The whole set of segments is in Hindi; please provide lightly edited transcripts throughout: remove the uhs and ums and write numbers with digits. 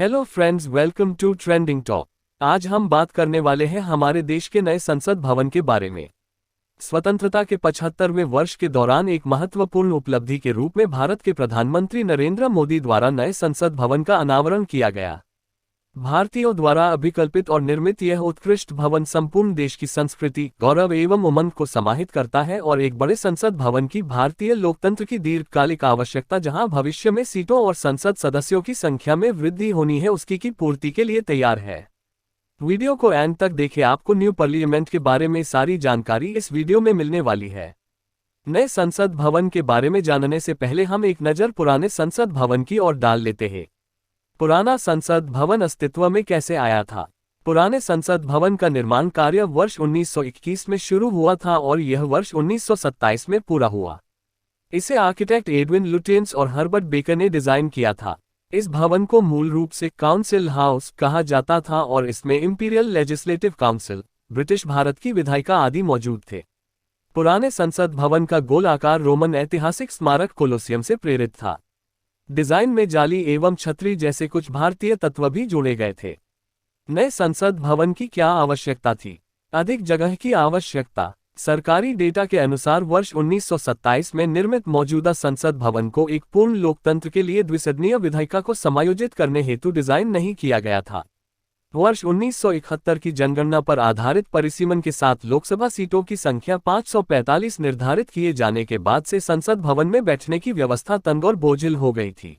Hello friends, welcome to trending talk. आज हम बात करने वाले हैं हमारे देश के नए संसद भवन के बारे में। स्वतंत्रता के 75वें वर्ष के दौरान एक महत्वपूर्ण उपलब्धि के रूप में भारत के प्रधानमंत्री नरेंद्र मोदी द्वारा नए संसद भवन का अनावरण किया गया। भारतीयों द्वारा अभिकल्पित और निर्मित यह उत्कृष्ट भवन संपूर्ण देश की संस्कृति, गौरव एवं उमंग को समाहित करता है और एक बड़े संसद भवन की भारतीय लोकतंत्र की दीर्घकालिक आवश्यकता, जहां भविष्य में सीटों और संसद सदस्यों की संख्या में वृद्धि होनी है, उसकी की पूर्ति के लिए तैयार है। वीडियो को एंड तक देखें, आपको न्यू पार्लियामेंट के बारे में सारी जानकारी इस वीडियो में मिलने वाली है। नए संसद भवन के बारे में जानने से पहले हम एक नज़र पुराने संसद भवन की ओर डाल लेते हैं। पुराना संसद भवन अस्तित्व में कैसे आया था? पुराने संसद भवन का निर्माण कार्य वर्ष 1921 में शुरू हुआ था और यह वर्ष 1927 में पूरा हुआ। इसे आर्किटेक्ट एडविन लुटियंस और हर्बर्ट बेकर ने डिजाइन किया था। इस भवन को मूल रूप से काउंसिल हाउस कहा जाता था और इसमें imperial legislative council, British Bharat की विधायिका आदि मौजूद थे। पुराने संसद भवन का गोल आकार रोमन ऐतिहासिक स्मारक कोलोसियम से प्रेरित था। डिजाइन में जाली एवं छतरी जैसे कुछ भारतीय तत्व भी जोड़े गए थे। नए संसद भवन की क्या आवश्यकता थी? अधिक जगह की आवश्यकता। सरकारी डेटा के अनुसार वर्ष 1927 में निर्मित मौजूदा संसद भवन को एक पूर्ण लोकतंत्र के लिए द्विसदनीय विधायिका को समायोजित करने हेतु डिजाइन नहीं किया गया था। वर्ष 1971 की जनगणना पर आधारित परिसीमन के साथ लोकसभा सीटों की संख्या 545 निर्धारित किए जाने के बाद से संसद भवन में बैठने की व्यवस्था तंग और बोझिल हो गई थी।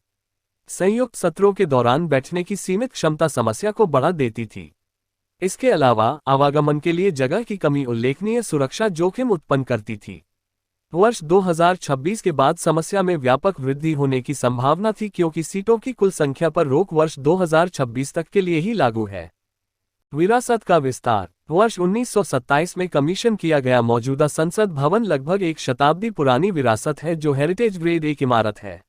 संयुक्त सत्रों के दौरान बैठने की सीमित क्षमता समस्या को बढ़ा देती थी। इसके अलावा आवागमन के लिए जगह की कमी उल्लेखनीय सुरक्षा जोखिम उत्पन्न करती थी। वर्ष 2026 के बाद समस्या में व्यापक वृद्धि होने की संभावना थी, क्योंकि सीटों की कुल संख्या पर रोक वर्ष 2026 तक के लिए ही लागू है। विरासत का विस्तार। वर्ष 1927 में कमीशन किया गया मौजूदा संसद भवन लगभग एक शताब्दी पुरानी विरासत है, जो हेरिटेज ग्रेड एक इमारत है।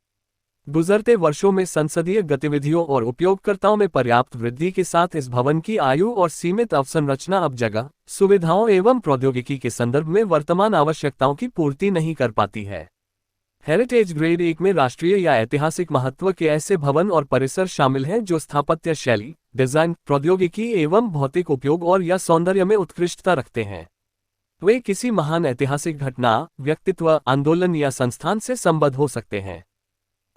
गुजरते वर्षों में संसदीय गतिविधियों और उपयोगकर्ताओं में पर्याप्त वृद्धि के साथ इस भवन की आयु और सीमित अवसंरचना अब जगह, सुविधाओं एवं प्रौद्योगिकी के संदर्भ में वर्तमान आवश्यकताओं की पूर्ति नहीं कर पाती है। हेरिटेज ग्रेड 1 में राष्ट्रीय या ऐतिहासिक महत्व के ऐसे भवन और परिसर शामिल हैं जो स्थापत्य शैली, डिजाइन, प्रौद्योगिकी एवं भौतिक उपयोग और या सौंदर्य में उत्कृष्टता रखते हैं। वे किसी महान ऐतिहासिक घटना, व्यक्तित्व, आंदोलन या संस्थान से संबद्ध हो सकते हैं।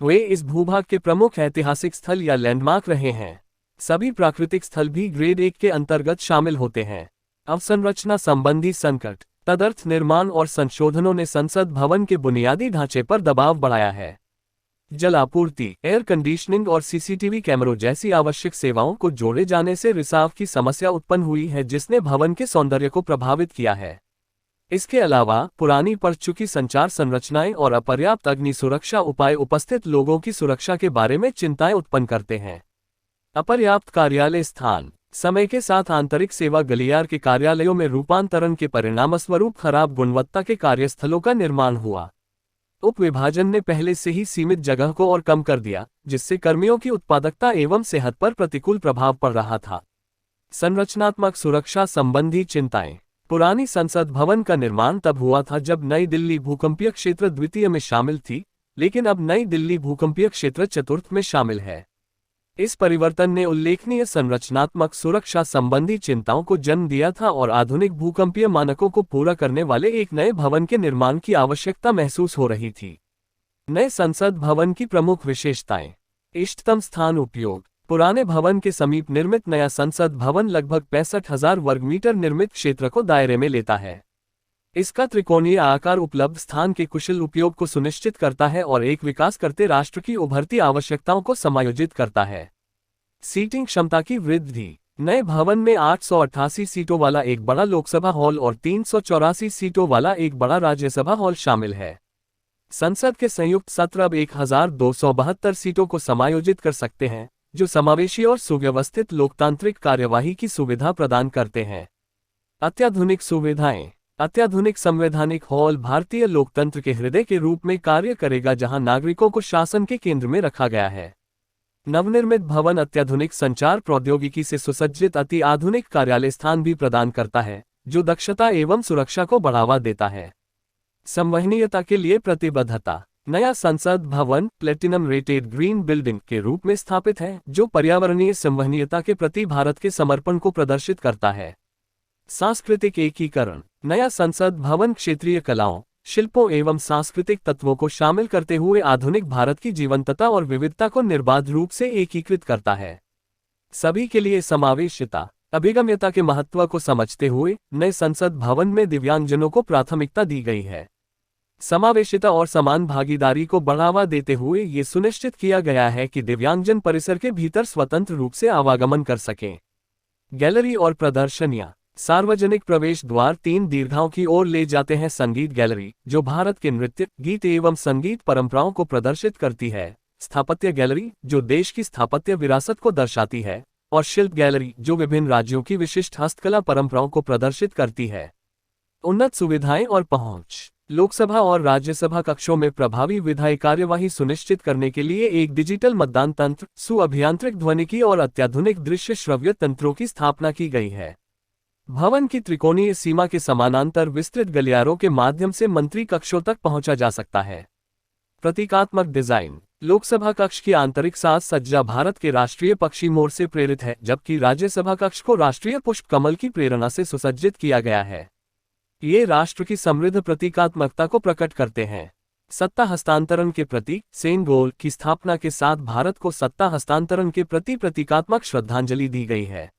वे इस भूभाग के प्रमुख ऐतिहासिक स्थल या लैंडमार्क रहे हैं। सभी प्राकृतिक स्थल भी ग्रेड 1 के अंतर्गत शामिल होते हैं। अवसंरचना संबंधी संकट। तदर्थ निर्माण और संशोधनों ने संसद भवन के बुनियादी ढांचे पर दबाव बढ़ाया है। जल आपूर्ति, एयर कंडीशनिंग और सीसीटीवी कैमरों जैसी आवश्यक सेवाओं को जोड़े जाने से रिसाव की समस्या उत्पन्न हुई है, जिसने भवन के सौंदर्य को प्रभावित किया है। इसके अलावा पुरानी पड़ चुकी संचार संरचनाएं और अपर्याप्त अग्नि सुरक्षा उपाय उपस्थित लोगों की सुरक्षा के बारे में चिंताएं उत्पन्न करते हैं। अपर्याप्त कार्यालय स्थान। समय के साथ आंतरिक सेवा गलियार के कार्यालयों में रूपांतरण के परिणामस्वरूप खराब गुणवत्ता के कार्यस्थलों का निर्माण हुआ। उपविभाजन ने पहले से ही सीमित जगह को और कम कर दिया, जिससे कर्मियों की उत्पादकता एवं सेहत पर प्रतिकूल प्रभाव पड़ रहा था। संरचनात्मक सुरक्षा संबंधी चिंताएं। पुरानी संसद भवन का निर्माण तब हुआ था जब नई दिल्ली भूकंपीय क्षेत्र द्वितीय में शामिल थी, लेकिन अब नई दिल्ली भूकंपीय क्षेत्र चतुर्थ में शामिल है। इस परिवर्तन ने उल्लेखनीय संरचनात्मक सुरक्षा संबंधी चिंताओं को जन्म दिया था और आधुनिक भूकंपीय मानकों को पूरा करने वाले एक नए भवन के निर्माण की आवश्यकता महसूस हो रही थी। नए संसद भवन की प्रमुख विशेषताएं। इष्टतम स्थान उपयोग। पुराने भवन के समीप निर्मित नया संसद भवन लगभग 65,000 वर्ग मीटर निर्मित क्षेत्र को दायरे में लेता है। इसका त्रिकोणीय आकार उपलब्ध स्थान के कुशल उपयोग को सुनिश्चित करता है और एक विकास करते राष्ट्र की उभरती आवश्यकताओं को समायोजित करता है। सीटिंग क्षमता की वृद्धि। नए भवन में 888 सीटों वाला एक बड़ा लोकसभा हॉल और 384 सीटों वाला एक बड़ा राज्यसभा हॉल शामिल है। संसद के संयुक्त सत्र अब 1272 सीटों को समायोजित कर सकते हैं, जो समावेशी और सुव्यवस्थित लोकतांत्रिक कार्यवाही की सुविधा प्रदान करते हैं। अत्याधुनिक सुविधाएं। अत्याधुनिक संवैधानिक हॉल भारतीय लोकतंत्र के हृदय के रूप में कार्य करेगा, जहां नागरिकों को शासन के केंद्र में रखा गया है। नवनिर्मित भवन अत्याधुनिक संचार प्रौद्योगिकी से सुसज्जित अति आधुनिक कार्यालय स्थान भी प्रदान करता है, जो दक्षता एवं सुरक्षा को बढ़ावा देता है। संवहनीयता के लिए प्रतिबद्धता। नया संसद भवन प्लेटिनम रेटेड ग्रीन बिल्डिंग के रूप में स्थापित है, जो पर्यावरणीय संवहनीयता के प्रति भारत के समर्पण को प्रदर्शित करता है। सांस्कृतिक एकीकरण। नया संसद भवन क्षेत्रीय कलाओं, शिल्पों एवं सांस्कृतिक तत्वों को शामिल करते हुए आधुनिक भारत की जीवंतता और विविधता को निर्बाध रूप से एकीकृत करता है। सभी के लिए समावेशिता अभिगम्यता के महत्व को समझते हुए नए संसद भवन में दिव्यांगजनों को प्राथमिकता दी गई है। समावेशिता और समान भागीदारी को बढ़ावा देते हुए ये सुनिश्चित किया गया है कि दिव्यांगजन परिसर के भीतर स्वतंत्र रूप से आवागमन कर सकें। गैलरी और प्रदर्शनियां। सार्वजनिक प्रवेश द्वार 3 दीर्घाओं की ओर ले जाते हैं। संगीत गैलरी, जो भारत के नृत्य, गीत एवं संगीत परंपराओं को प्रदर्शित करती है। स्थापत्य गैलरी, जो देश की स्थापत्य विरासत को दर्शाती है। और शिल्प गैलरी, जो विभिन्न राज्यों की विशिष्ट हस्तकला परंपराओं को प्रदर्शित करती है। उन्नत सुविधाएं और पहुंच। लोकसभा और राज्यसभा कक्षों में प्रभावी विधायी कार्यवाही सुनिश्चित करने के लिए एक डिजिटल मतदान तंत्र, सुअभियांत्रिक ध्वनिकी और अत्याधुनिक दृश्य श्रव्य तंत्रों की स्थापना की गई है। भवन की त्रिकोणीय सीमा के समानांतर विस्तृत गलियारों के माध्यम से मंत्री कक्षों तक पहुंचा जा सकता है। प्रतीकात्मक डिजाइन। लोकसभा कक्ष की आंतरिक साज सज्जा भारत के राष्ट्रीय पक्षी मोर से प्रेरित है, जबकि राज्यसभा कक्ष को राष्ट्रीय पुष्प कमल की प्रेरणा से सुसज्जित किया गया है। ये राष्ट्र की समृद्ध प्रतीकात्मकता को प्रकट करते हैं। सत्ता हस्तांतरण के प्रतीक सेंगोल की स्थापना के साथ भारत को सत्ता हस्तांतरण के प्रति प्रतीकात्मक श्रद्धांजलि दी गई है।